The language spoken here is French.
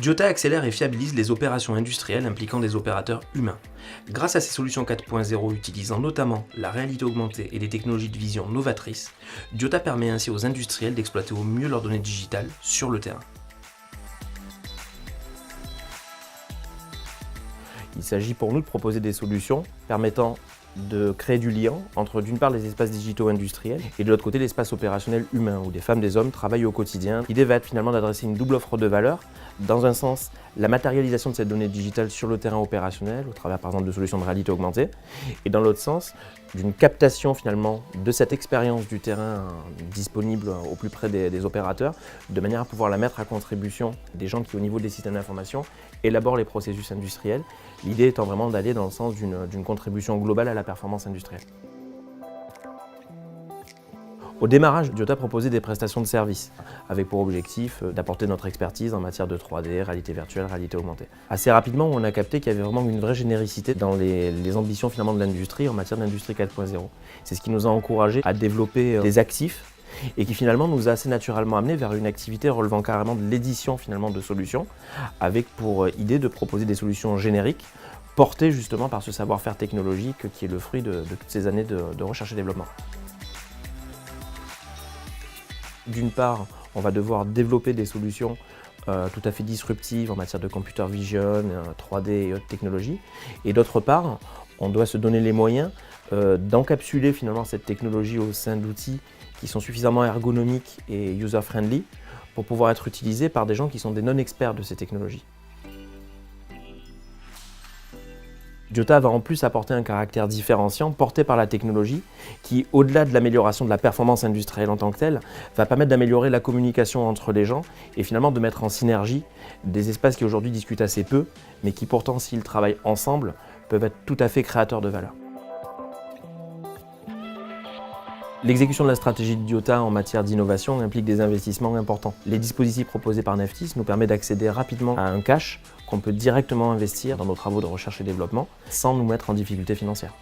Diota accélère et fiabilise les opérations industrielles impliquant des opérateurs humains. Grâce à ses solutions 4.0 utilisant notamment la réalité augmentée et des technologies de vision novatrices, Diota permet ainsi aux industriels d'exploiter au mieux leurs données digitales sur le terrain. Il s'agit pour nous de proposer des solutions permettant de créer du lien entre d'une part les espaces digitaux industriels et de l'autre côté l'espace opérationnel humain où des femmes, des hommes travaillent au quotidien. L'idée va être finalement d'adresser une double offre de valeur. Dans un sens, la matérialisation de cette donnée digitale sur le terrain opérationnel au travers par exemple de solutions de réalité augmentée et dans l'autre sens, d'une captation finalement de cette expérience du terrain disponible au plus près des opérateurs de manière à pouvoir la mettre à contribution des gens qui au niveau des systèmes d'information élaborent les processus industriels. L'idée étant vraiment d'aller dans le sens d'une contribution globale à la performance industrielle. Au démarrage, Diota proposait des prestations de services, avec pour objectif d'apporter notre expertise en matière de 3D, réalité virtuelle, réalité augmentée. Assez rapidement, on a capté qu'il y avait vraiment une vraie généricité dans les ambitions finalement de l'industrie en matière d'industrie 4.0. C'est ce qui nous a encouragés à développer des actifs et qui finalement nous a assez naturellement amené vers une activité relevant carrément de l'édition finalement de solutions, avec pour idée de proposer des solutions génériques portées justement par ce savoir-faire technologique qui est le fruit de toutes ces années de recherche et développement. D'une part, on va devoir développer des solutions tout à fait disruptives en matière de computer vision, 3D et autres technologies. Et d'autre part, on doit se donner les moyens d'encapsuler finalement cette technologie au sein d'outils qui sont suffisamment ergonomiques et user-friendly pour pouvoir être utilisés par des gens qui sont des non-experts de ces technologies. Diota va en plus apporter un caractère différenciant porté par la technologie qui, au-delà de l'amélioration de la performance industrielle en tant que telle, va permettre d'améliorer la communication entre les gens et finalement de mettre en synergie des espaces qui aujourd'hui discutent assez peu, mais qui pourtant, s'ils travaillent ensemble, peuvent être tout à fait créateurs de valeur. L'exécution de la stratégie de Diota en matière d'innovation implique des investissements importants. Les dispositifs proposés par Neftis nous permettent d'accéder rapidement à un cash qu'on peut directement investir dans nos travaux de recherche et développement sans nous mettre en difficulté financière.